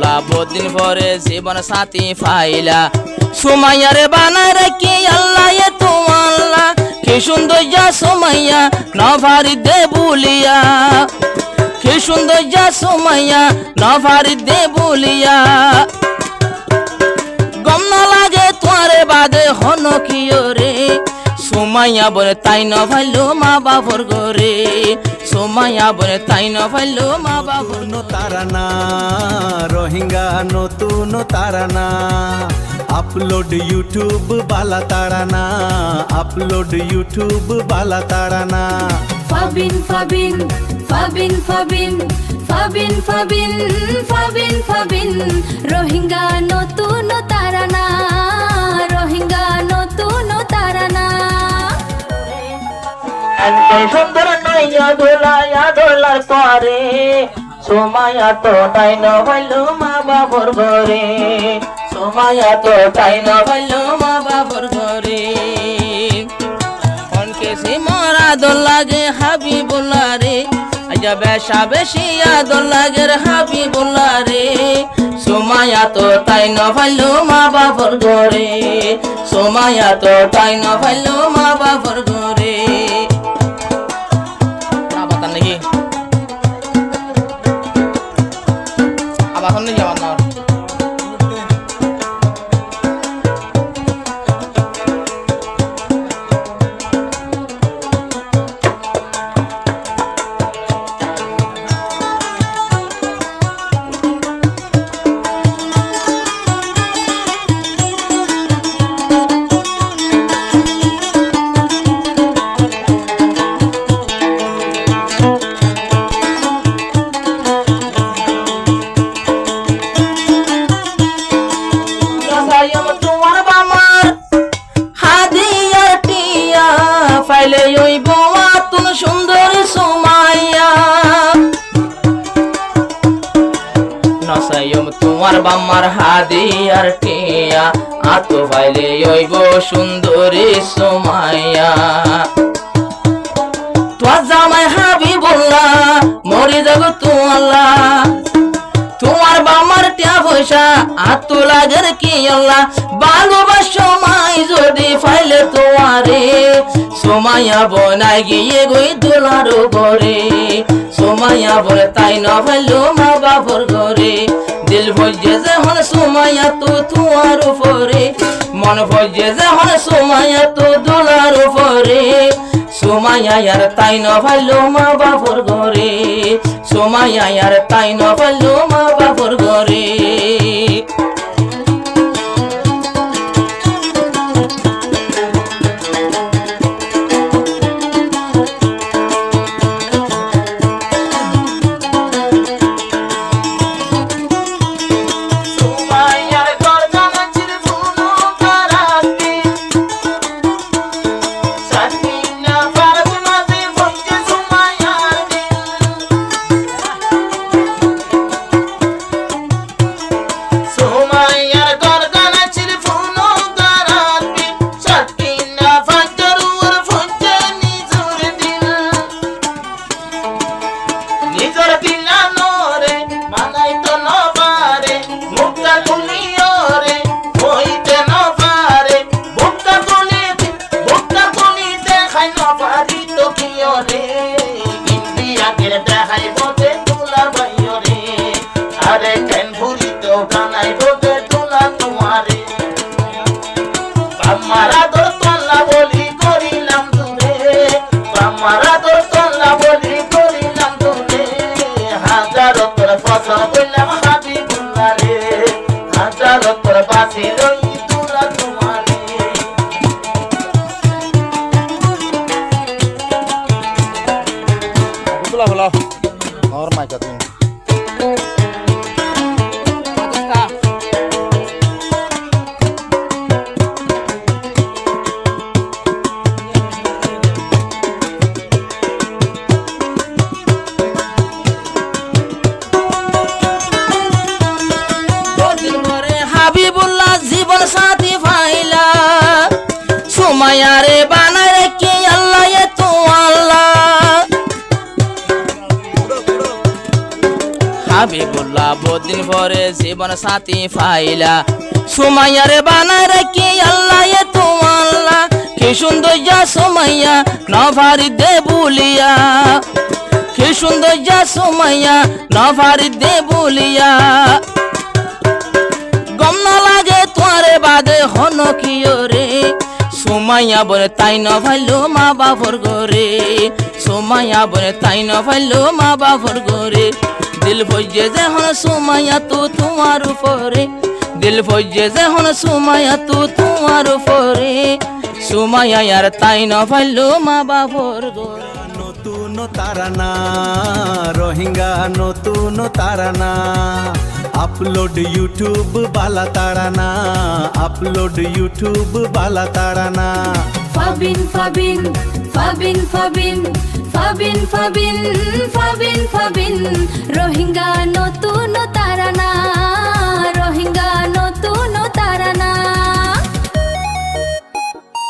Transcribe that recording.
বুঝলা বহুদিন পরে জীবন সাথী পাইলা সুমাইয়া রে বানায় রাখি আল্লাহ এ তোমাল্লা কি সুন্দর যা সুমাইয়া নভারি দে বলিয়া কি সুন্দর যা সুমাইয়া নভারি দে বলিয়া গম না লাগে তোরে বাদে হন কিয় রে সুমাইয়া বলে তাই ন ভাইলো মা বাবর গরে সুমাইয়া বলে তাই ন ভাইলো মা বাবর তারানা রোহিঙ্গা নতুন তারানা আপলোড ইউটিউব বালা তারানা আপলোড ইউটিউব বালা তারানা ফাবিন ফাবিন ফাবিন ফাবিন ফাবিন ফাবিন ফাবিন ফাবিন রোহিঙ্গা নতুন তারানা রোহিঙ্গা নতুন তারানা সুন্দর নাইয়া দোলার তোরে সুমাইয়া তো তাই ন ভাইলো মা বাবর ঘরে সুমাইয়া তো তাই ন ভাইলো মা বাবর ঘরে অনকে সে মরা দোল লাগে হাবিবুল্লাহ রে আজা বেশা বেশি আদর লাগে হাবিবুল্লাহ রে সুমাইয়া তো তাই ন ভাইলো মা বাবর ঘরে সুমাইয়া তো তাই ন ভাইলো মা বাবর ঘরে নাকি আবার হন নাকি আমার না পাইলে ওই বোয়া তুন সুন্দর সুমাইয়া নসাইম তোমার বাম্মার হাদিয়ার টিয়া আতো পাইলে ওই বো সুন্দরী সুমাইয়া তোর জামাই হাবিবুল্লাহ মরে যাব তুয়াল্লাহ তোমার বামার টিয়া পয়সা আতো লাগের কি আল্লাহ ভালোবাসো মাই যদি ফাইলে তোমারে সুমাইয়া বনাই গিয়ে গই দোলার ঘরে সুমাইয়া বলে তাই ন ভাইলো মা বাবর ঘরে দিল ভজে যে হন সুমাইয়া তো তোমার উপরে মন ভজে যে হন সুমাইয়া তো দোলার উপরে সুমাইয়া আর তাই ন ভাইলো মা বাবর ঘরে সুমাইয়া আর তাই ন ভাইলো মা বাবর ঘরে और माइक দিন পরে জীবন সাথী পাইলা সুমাইয়ারে বানায় রাখি আল্লাহ এ তো আল্লাহ কি সুন্দর যা সুমাইয়া নভারি দে বলিয়া কি সুন্দর যা সুমাইয়া নভারি দে বলিয়া গম না লাগে তোরে বাদে হন কি রে সুমাইয়া বলে তাই ন ভাইলো মা বাবর গরে সুমাইয়া বলে তাই ন ভাইলো মা বাবর গরে দিল ভজে যে হন সুমাইয়া তু তোমার উপরে দিল ভজে যে হন সুমাইয়া তু তোমার উপরে সুমাইয়া আর তাই ন ভাইলো মা বাবর গরে নতুন তারানা রোহিঙ্গা নতুন তারানা আপলোড ইউটিউব বালা তারানা আপলোড ইউটিউব বালা তারানা ফাবিন ফাবিন ফাবিন ফাবিন ফাবিন ফাবিন ফাবিন ফাবিন রোহিঙ্গা নতুন তারানা